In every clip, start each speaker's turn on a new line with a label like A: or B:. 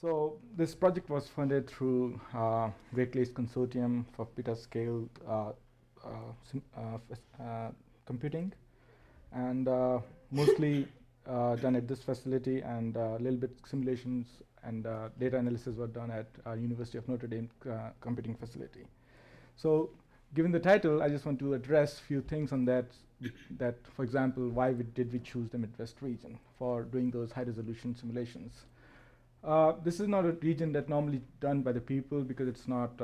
A: So this project was funded through Great Lakes Consortium for Petascale computing, and mostly done at this facility, and a little bit simulations and data analysis were done at University of Notre Dame computing facility. So given the title, I just want to address a few things on that. That, for example, why did we choose the Midwest region for doing those high-resolution simulations? This is not a region that normally done by the people because it's not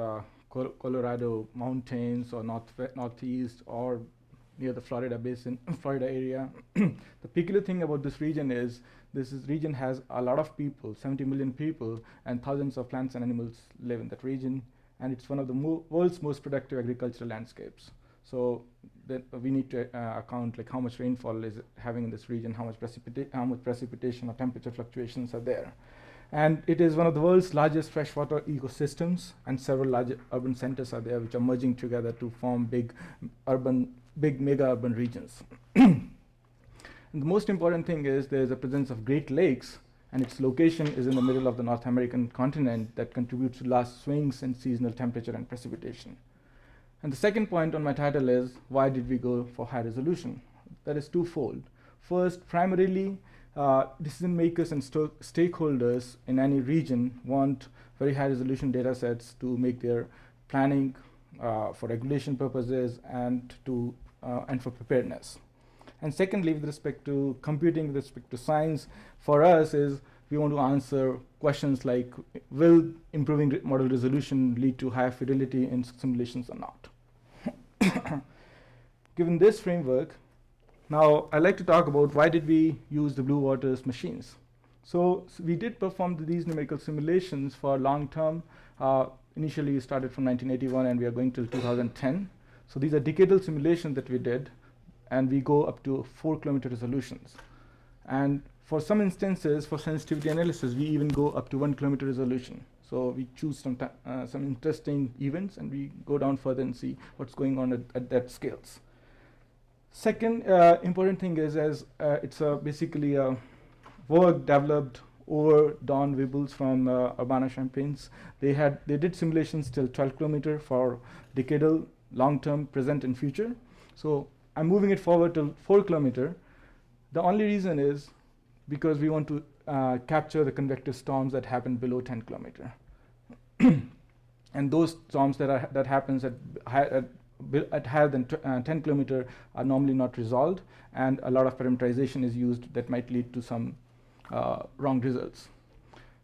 A: Colorado mountains or northeast or near the Florida basin, Florida area. The peculiar thing about this region is region has a lot of people, 70 million people, and thousands of plants and animals live in that region, and it's one of the world's most productive agricultural landscapes. So we need to account like how much rainfall is it having in this region, how much precipitation or temperature fluctuations are there. And it is one of the world's largest freshwater ecosystems, and several large urban centers are there which are merging together to form big mega urban regions. And the most important thing is there is a presence of Great Lakes, and its location is in the middle of the North American continent that contributes to large swings in seasonal temperature and precipitation. And the second point on my title is, why did we go for high resolution? That is twofold. First, primarily, decision makers and stakeholders in any region want very high resolution data sets to make their planning for regulation purposes and for preparedness. And secondly, with respect to computing, with respect to science, for us is we want to answer questions like, will improving model resolution lead to higher fidelity in simulations or not? Given this framework, now I'd like to talk about why did we use the Blue Waters machines. So we did perform these numerical simulations for long term. Initially we started from 1981 and we are going till 2010. So these are decadal simulations that we did, and we go up to 4-kilometer resolutions. And for some instances, for sensitivity analysis, we even go up to 1-kilometer resolution. So we choose some interesting events and we go down further and see what's going on at that scales. Second important thing is, it's basically a work developed over Don Wibbles from Urbana-Champaign. They did simulations till 12 kilometer for decadal, long-term, present, and future. So I'm moving it forward to 4 kilometer. The only reason is because we want to capture the convective storms that happen below 10 kilometer. And those storms that happens at higher than 10 kilometer are normally not resolved, and a lot of parameterization is used that might lead to some wrong results.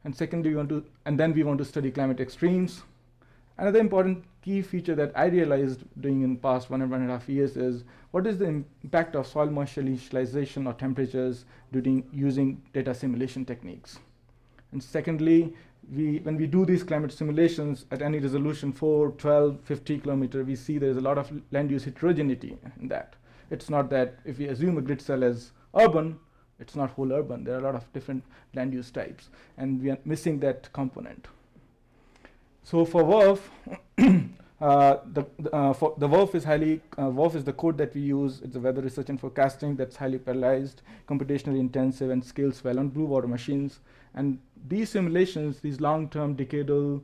A: And secondly, we want to study climate extremes. Another important key feature that I realized doing in past 1.5 years is what is the impact of soil moisture initialization or temperatures using data simulation techniques. And secondly, when we do these climate simulations at any resolution 4, 12, 50 kilometer, we see there's a lot of land use heterogeneity in that. It's not that if we assume a grid cell as urban, it's not whole urban. There are a lot of different land use types, and we are missing that component. So for WRF, the WRF is WRF is the code that we use. It's a weather research and forecasting that's highly parallelized, computationally intensive, and scales well on Blue Water machines. And these simulations, these long-term, decadal,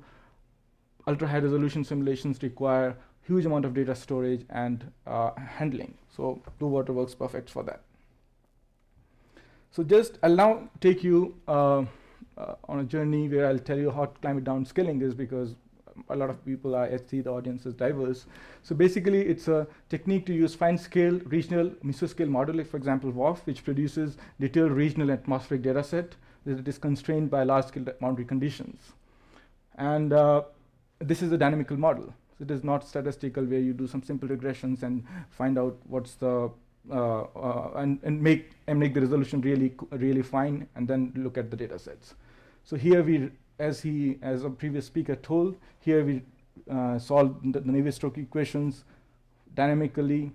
A: ultra-high resolution simulations require huge amount of data storage and handling. So Blue Water works perfect for that. So I'll now take you on a journey where I'll tell you how climate downscaling is, because a lot of people are the audience is diverse. So basically, it's a technique to use fine-scale, regional, mesoscale modeling, for example, WRF, which produces detailed regional atmospheric data set that is constrained by large-scale boundary conditions. And this is a dynamical model. So it is not statistical, where you do some simple regressions and find out what's the and make the resolution really fine, and then look at the data sets. So here as a previous speaker told, here we solve the Navier-Stokes equations dynamically,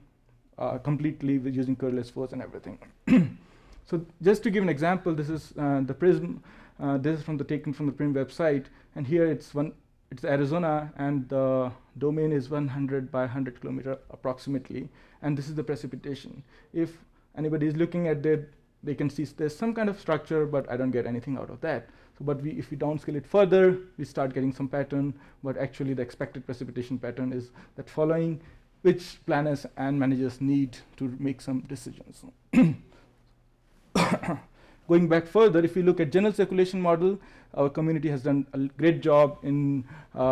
A: completely with using curless force and everything. So just to give an example, this is the PRISM. This is taken from the PRISM website, and here it's Arizona, and the domain is 100 by 100 kilometer approximately, and this is the precipitation. If anybody is looking at they can see there's some kind of structure, but I don't get anything out of that. So, but if we downscale it further, we start getting some pattern, but actually the expected precipitation pattern is that following which planners and managers need to make some decisions. Going back further, if we look at general circulation model, our community has done a great job in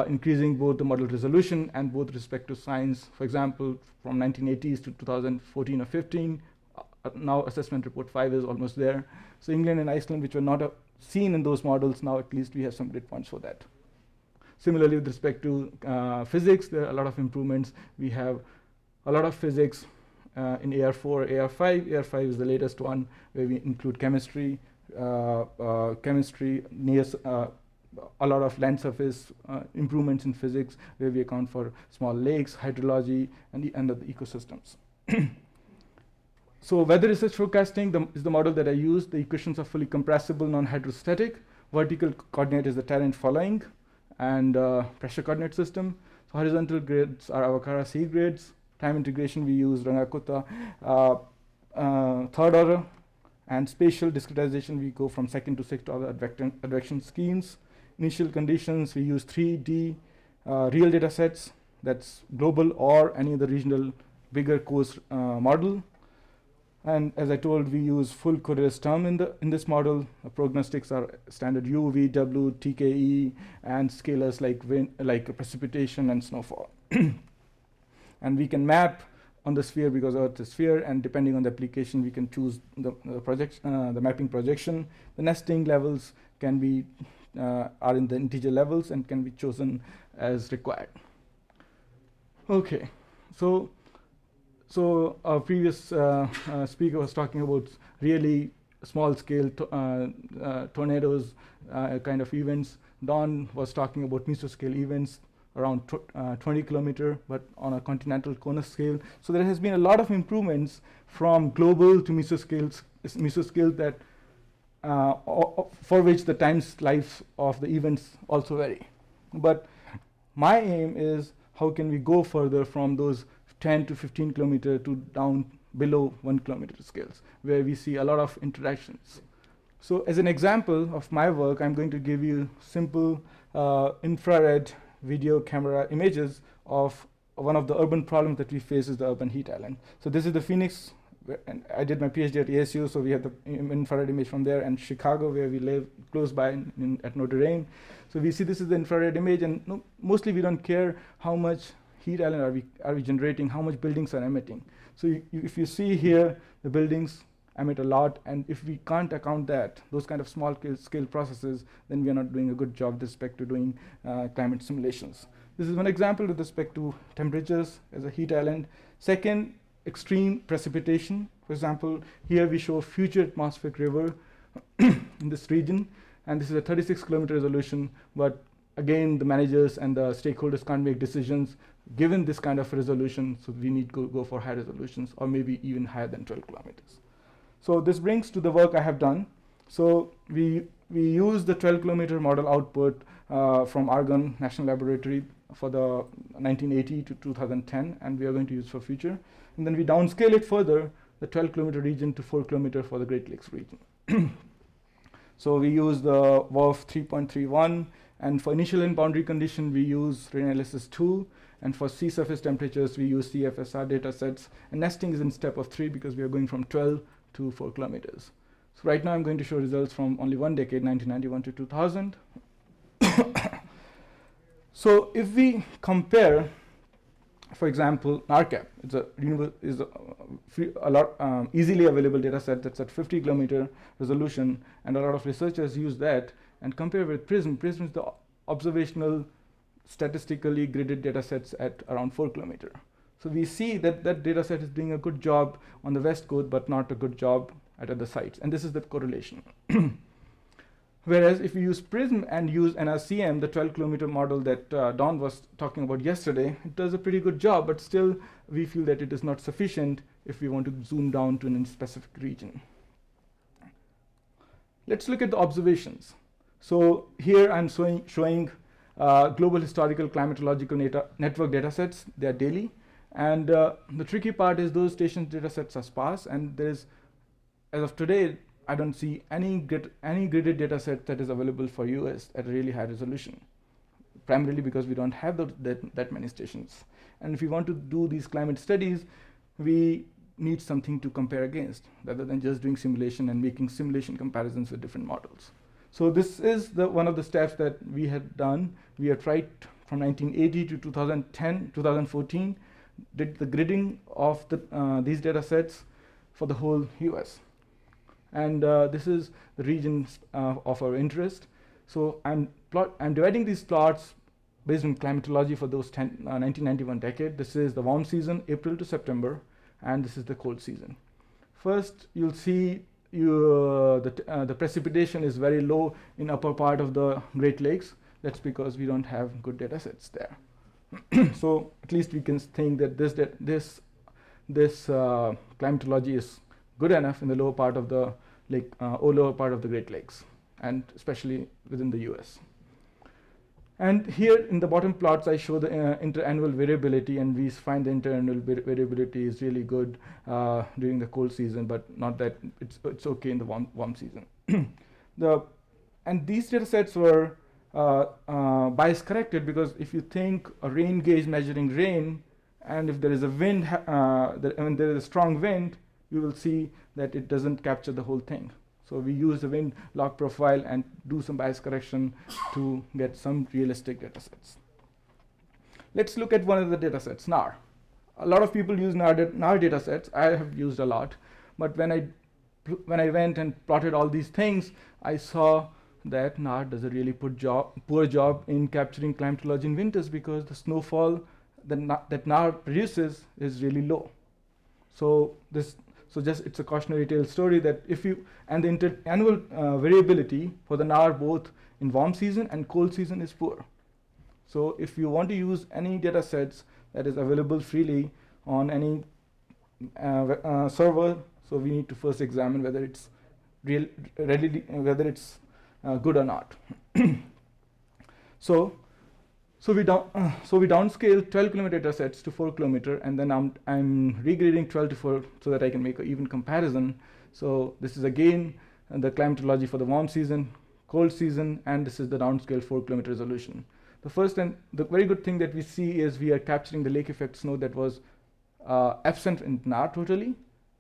A: increasing both the model resolution and both respect to science. For example, from 1980s to 2014 or 15, now assessment report 5 is almost there. So England and Iceland, which were not seen in those models, now at least we have some great points for that. Similarly, with respect to physics, there are a lot of improvements. We have a lot of physics in AR4, AR5. AR5 is the latest one, where we include chemistry, a lot of land surface improvements in physics, where we account for small lakes, hydrology, and the end of the ecosystems. So weather research forecasting is the model that I use. The equations are fully compressible, non-hydrostatic. Vertical coordinate is the terrain following, and pressure coordinate system. So horizontal grids are Avakara C grids. Time integration, we use Rangakota third order, and spatial discretization, we go from second to sixth order advection schemes. Initial conditions, we use 3D real data sets, that's global or any other regional bigger coarse model. And as I told, we use full Cordérès term in this model. Prognostics are standard U, V, W, TKE, and scalars like wind, like precipitation and snowfall. And we can map on the sphere because Earth is sphere, and depending on the application, we can choose the mapping projection. The nesting levels can be are in the integer levels and can be chosen as required. Okay, so our previous speaker was talking about really small scale tornadoes kind of events. Don was talking about mesoscale events around 20 kilometer, but on a continental conus scale. So there has been a lot of improvements from global to mesoscale that for which the times life of the events also vary. But my aim is how can we go further from those 10 to 15 kilometer to down below 1 kilometer scales, where we see a lot of interactions. So as an example of my work, I'm going to give you simple infrared video camera images of one of the urban problems that we face is the urban heat island. So this is the Phoenix, and I did my PhD at ASU, so we have the infrared image from there, and Chicago, where we live close by at Notre Dame. So we see this is the infrared image, and mostly we don't care how much heat island are we generating, how much buildings are emitting. So if you see here, the buildings emit a lot, and if we can't account those kind of small scale processes, then we are not doing a good job with respect to doing climate simulations. This is one example with respect to temperatures as a heat island. Second, extreme precipitation. For example, here we show future atmospheric river in this region, and this is a 36 kilometer resolution, but again, the managers and the stakeholders can't make decisions given this kind of resolution, so we need to go for high resolutions, or maybe even higher than 12 kilometers. So this brings to the work I have done. So we use the 12 kilometer model output from Argonne National Laboratory for the 1980 to 2010, and we are going to use for future. And then we downscale it further, the 12 kilometer region to 4 kilometer for the Great Lakes region. So we use the WRF 3.31, and for initial and boundary condition, we use rain analysis 2, and for sea surface temperatures, we use CFSR data sets. And nesting is in step of 3 because we are going from 12 to 4 kilometers. So right now I'm going to show results from only one decade, 1991 to 2000. So if we compare, for example, NARCAP, is a lot easily available data set that's at 50 kilometer resolution, and a lot of researchers use that, and compare with PRISM. PRISM is the observational statistically gridded data sets at around 4 kilometer. So we see that that data set is doing a good job on the West Coast, but not a good job at other sites. And this is the correlation. Whereas if we use PRISM and use NRCM, the 12 kilometer model that Don was talking about yesterday, it does a pretty good job, but still we feel that it is not sufficient if we want to zoom down to a specific region. Let's look at the observations. So here I'm showing global historical climatological network data sets. They are daily. And the tricky part is those station data sets are sparse, and there is, as of today, I don't see any gridded data set that is available for US at a really high resolution, primarily because we don't have that many stations. And if we want to do these climate studies, we need something to compare against, rather than just doing simulation and making simulation comparisons with different models. So this is one of the steps that we had done. We had tried from 1980 to 2010, 2014, did the gridding of these data sets for the whole US. And this is the regions of our interest. So I'm dividing these plots based on climatology for those 1991 decade. This is the warm season, April to September, and this is the cold season. First, you'll see the precipitation is very low in upper part of the Great Lakes. That's because we don't have good data sets there. So at least we can think that this climatology is good enough in the lower part of the lake, or lower part of the Great Lakes, and especially within the US. And here in the bottom plots, I show the interannual variability, and we find the interannual variability is really good during the cold season, but not that it's okay in the warm season. And these data sets were bias corrected, because if you think a rain gauge measuring rain, and if there is a wind, when there is a strong wind, you will see that it doesn't capture the whole thing. So we use the wind log profile and do some bias correction to get some realistic data sets. Let's look at one of the data sets, NAR. A lot of people use NAR data sets. I have used a lot. But when I went and plotted all these things, I saw that NAR does a really poor job in capturing climatology in winters, because the snowfall that NAR produces is really low. So it's a cautionary tale story that and the interannual variability for the NAR both in warm season and cold season is poor. So if you want to use any data sets that is available freely on any server, so we need to first examine whether it's good or not. So we downscale 12 kilometer data sets to 4 kilometer, and then I'm regrading 12 to 4 so that I can make an even comparison. So this is again the climatology for the warm season, cold season, and this is the downscale 4 kilometer resolution. The first and the very good thing that we see is we are capturing the lake effect snow that was absent in NAR totally,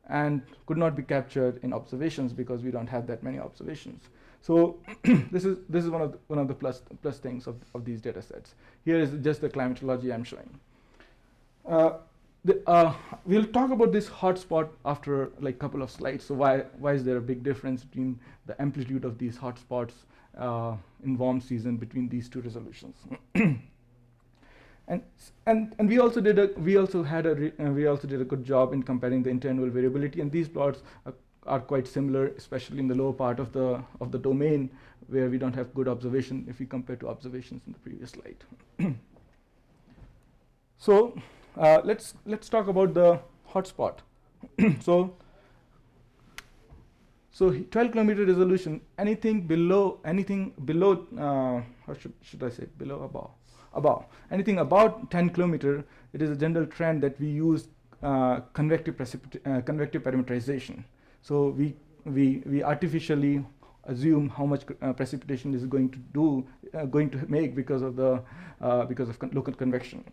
A: and could not be captured in observations because we don't have that many observations. So this is one of the plus things of these data sets. Here is just the climatology I'm showing. We'll talk about this hotspot after like a couple of slides. So why is there a big difference between the amplitude of these hotspots in warm season between these two resolutions? And we also did a good job in comparing the interannual variability, and these plots are quite similar, especially in the lower part of the domain where we don't have good observation if we compare to observations in the previous slide. So let's talk about the hotspot. So 12 kilometer resolution, anything below how should I say, above anything about 10 kilometer, it is a general trend that we use convective parameterization. So we artificially assume how much precipitation is going to make because of local convection.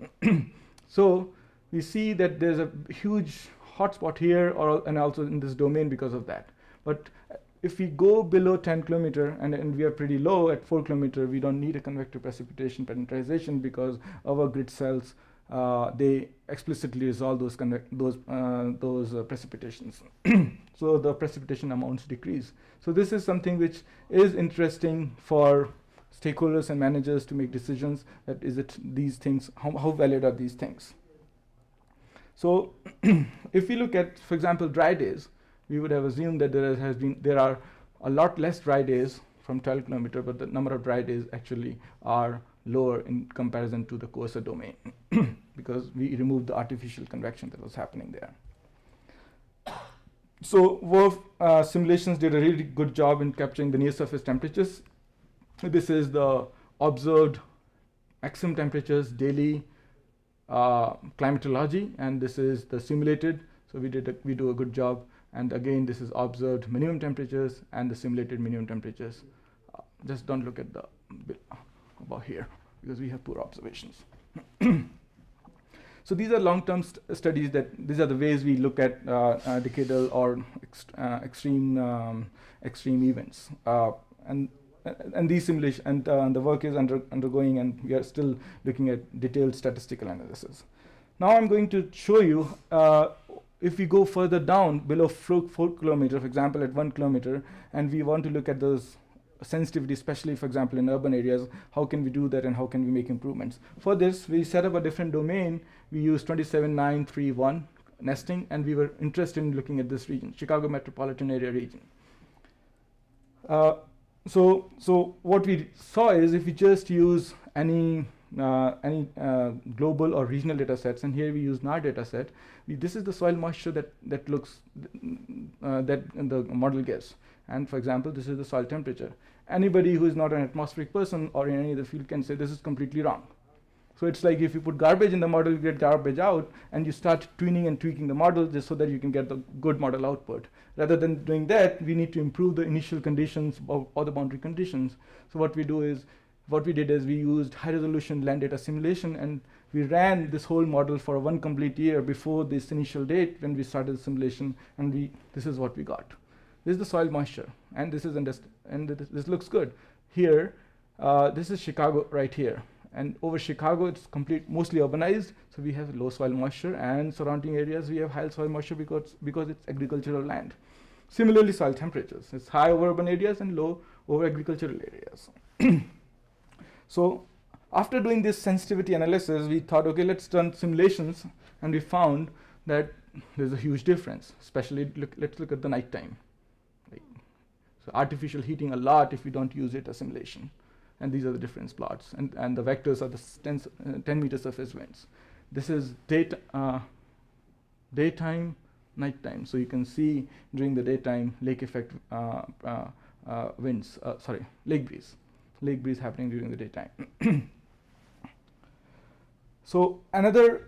A: So we see that there's a huge hotspot here, and also in this domain because of that. But if we go below 10 kilometer and we are pretty low at 4 kilometer, we don't need a convective precipitation parameterization, because our grid cells they explicitly resolve those precipitations. So the precipitation amounts decrease. So this is something which is interesting for stakeholders and managers to make decisions. That is it, these things, how valid are these things? So if we look at, for example, dry days, we would have assumed that there are a lot less dry days from 12 kilometer, but the number of dry days actually are lower in comparison to the coarser domain because we removed the artificial convection that was happening there. So WRF simulations did a really good job in capturing the near surface temperatures. This is the observed maximum temperatures daily climatology, and this is the simulated. So we do a good job And again, this is observed minimum temperatures and the simulated minimum temperatures. Just don't look at the above here, because we have poor observations. So these are long-term studies. These are the ways we look at decadal or extreme events. And these simulation and the work is undergoing, and we are still looking at detailed statistical analysis. Now I'm going to show you, if we go further down below 4 kilometers, for example, at 1 kilometer, and we want to look at those sensitivity, especially, for example, in urban areas, how can we do that and how can we make improvements? For this, we set up a different domain. We use 27931 nesting, and we were interested in looking at this region, Chicago metropolitan area region. So what we saw is, if we just use any global or regional data sets, and here we use NAR data set, this is the soil moisture that looks that the model gets. And for example, this is the soil temperature. Anybody who is not an atmospheric person or in any other field can say this is completely wrong. So it's like if you put garbage in the model, you get garbage out, and you start tuning and tweaking the model just so that you can get the good model output. Rather than doing that, we need to improve the initial conditions or the boundary conditions. So what we did is we used high resolution land data simulation, and we ran this whole model for 1 complete year before this initial date when we started the simulation, and this is what we got. This is the soil moisture, and this this looks good. Here, this is Chicago right here, and over Chicago it's mostly urbanized, so we have low soil moisture, and surrounding areas we have high soil moisture because it's agricultural land. Similarly, soil temperatures, it's high over urban areas and low over agricultural areas. So after doing this sensitivity analysis, we thought, okay, let's run simulations, and we found that there's a huge difference. Especially, let's look at the nighttime. So artificial heating a lot if we don't use it as simulation. And these are the difference plots. And the vectors are the 10 meter surface winds. This is daytime, nighttime. So you can see during the daytime lake effect winds, lake breeze. Lake breeze happening during the daytime. So another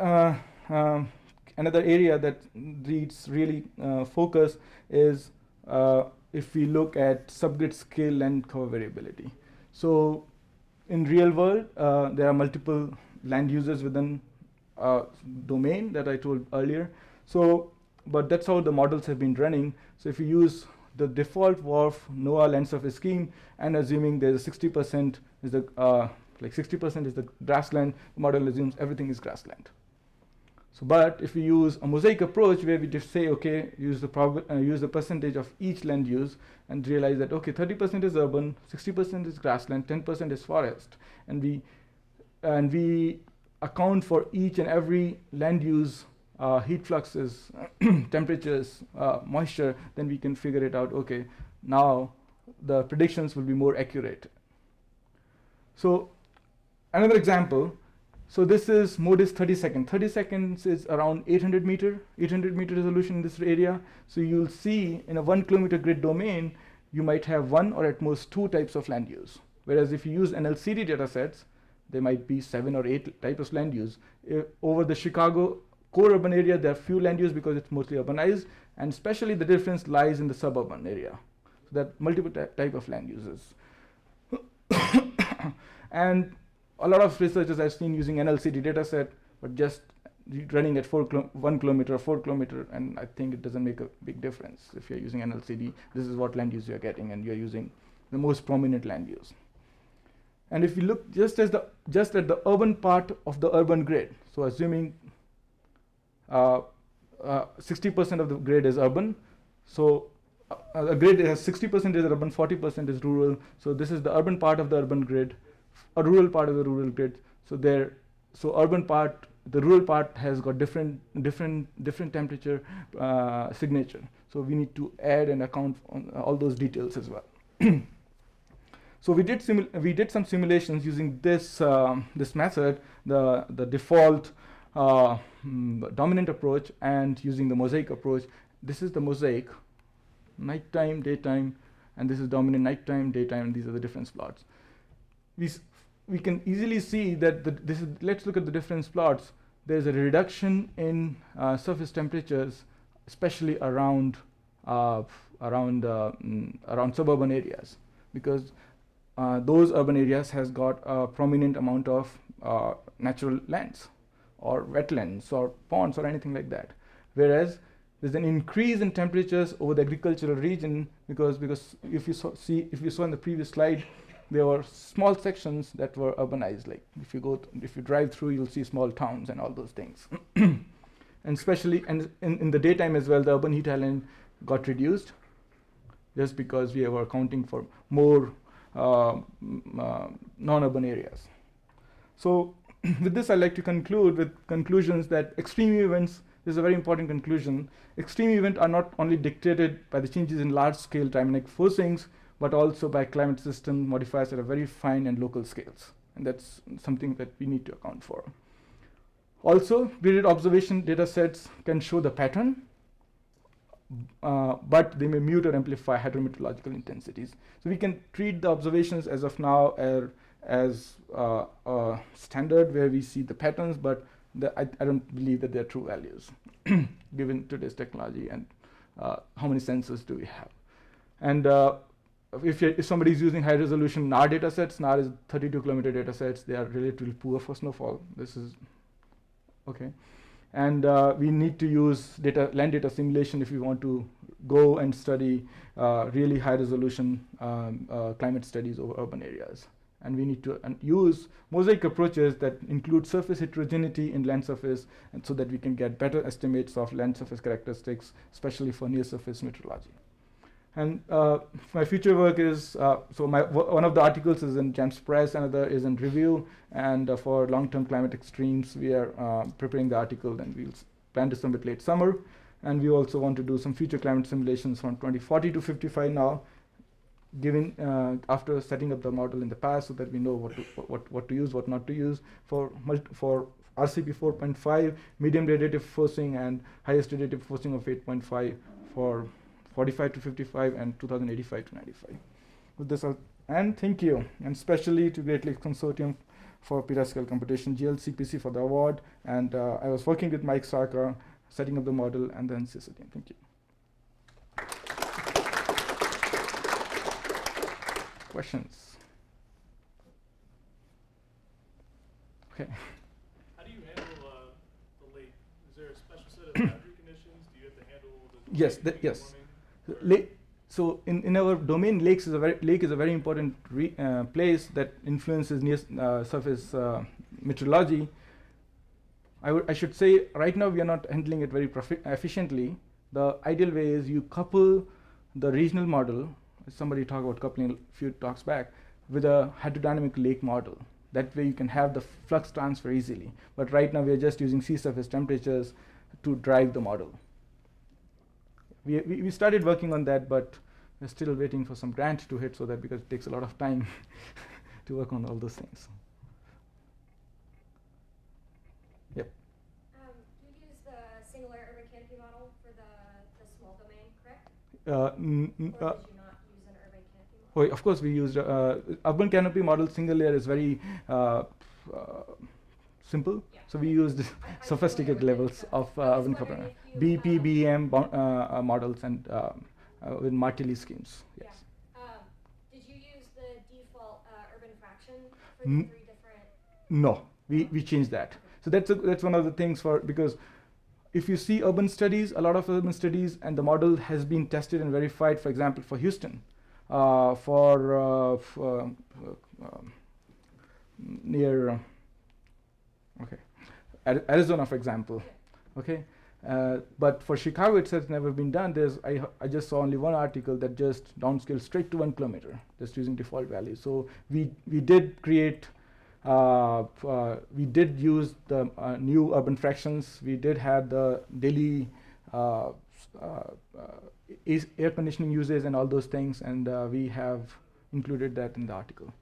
A: area that needs really focus is if we look at subgrid scale and cover variability. So in real world, there are multiple land users within domain that I told earlier. So, but that's how the models have been running. So if you use the default WRF NOAA land surface scheme, and assuming there's 60% is the 60% is the grassland, the model assumes everything is grassland. So, but if we use a mosaic approach where we just say, okay, use the percentage of each land use, and realize that okay, 30% is urban, 60% is grassland, 10% is forest, and we account for each and every land use, heat fluxes, temperatures, moisture, then we can figure it out. Okay, now the predictions will be more accurate. So another example. So this is MODIS 30 seconds. 30 seconds is around 800 meter resolution in this area. So you'll see in a 1 kilometer grid domain, you might have 1 or at most 2 types of land use. Whereas if you use NLCD data sets, there might be 7 or 8 types of land use. Over the Chicago core urban area, there are few land use because it's mostly urbanized, and especially the difference lies in the suburban area. So there are multiple type of land uses. And a lot of researchers I've seen using NLCD data set, but just running at 1 kilometer or 4 kilometer, and I think it doesn't make a big difference. If you're using NLCD, this is what land use you're getting, and you're using the most prominent land use. And if you look just at the urban part of the urban grid, so assuming 60% of the grid is urban, so a grid has 60% is urban, 40% is rural. So this is the urban part of the urban grid, a rural part of the rural grid. So urban part, the rural part has got different temperature signature. So we need to add and account on all those details as well. So we did some simulations using this method, the default dominant approach, and using the mosaic approach. This is the mosaic, nighttime, daytime, and this is dominant nighttime, daytime, and these are the difference plots. We can easily see that let's look at the difference plots. There's a reduction in surface temperatures, especially around uh, around suburban areas, because those urban areas has got a prominent amount of natural lands or wetlands or ponds or anything like that, whereas there's an increase in temperatures over the agricultural region, because if you saw in the previous slide, there were small sections that were urbanized. Like if you drive through, you'll see small towns and all those things. And especially in the daytime as well, the urban heat island got reduced, just because we were accounting for more non-urban areas. So with this, I'd like to conclude with conclusions that extreme events, this is a very important conclusion, extreme events are not only dictated by the changes in large-scale dynamic forcings, but also by climate system modifiers at a very fine and local scales. And that's something that we need to account for. Also, period observation data sets can show the pattern, but they may mute or amplify hydrometeorological intensities. So we can treat the observations as of now as standard, where we see the patterns, but I don't believe that they're true values given today's technology and how many sensors do we have. And if somebody is using high resolution NAR data sets, NAR is 32 kilometer data sets, they are relatively poor for snowfall. This is okay. And we need to use land data simulation if we want to go and study really high resolution climate studies over urban areas. And we need to use mosaic approaches that include surface heterogeneity in land surface, and so that we can get better estimates of land surface characteristics, especially for near surface meteorology. And my future work is, one of the articles is in GEMS Press, another is in Review, and for long-term climate extremes, we are preparing the article, and we'll plan to submit late summer. And we also want to do some future climate simulations from 2040 to 55 now, given after setting up the model in the past, so that we know what to use, what not to use for RCP 4.5, medium radiative forcing, and highest radiative forcing of 8.5 for 45 to 55 and 2085 to 95. With this, and thank you, and especially to Great Lakes Consortium for Petascale Computation, GLCPC for the award, and I was working with Mike Sarkar, setting up the model, and then CISA. Thank you. Questions? Okay.
B: How do you handle the lake? Is there a special set of boundary conditions? Do you have to handle the
A: yes, yes. So in our domain, lake is a very important place that influences near surface meteorology. I should say right now we are not handling it very efficiently. The ideal way is you couple the regional model. Somebody talked about coupling a few talks back with a hydrodynamic lake model. That way you can have the flux transfer easily. But right now we are just using sea surface temperatures to drive the model. We started working on that, but we're still waiting for some grant to hit, so that because it takes a lot of time to work on all those things. Yep.
C: You use the singular urban canopy model for the small domain, correct? Or did you not use an urban canopy model?
A: Oh, of course, we used urban canopy model. Single layer is very simple. Yeah. So we used sophisticated levels of urban canopy, BP, BEM models, and with Martelly schemes. Yes.
C: Yeah. Did you use the default urban fraction for the 3 different?
A: No, we changed that. So that's one of the things because if you see urban studies, a lot of urban studies, and the model has been tested and verified. For example, for Houston, near Arizona, for example. Okay. But for Chicago, it has never been done. I just saw only one article that just downscaled straight to 1 kilometer, just using default values. So we did create, we did use the new urban fractions. We did have the daily air conditioning uses and all those things, and we have included that in the article.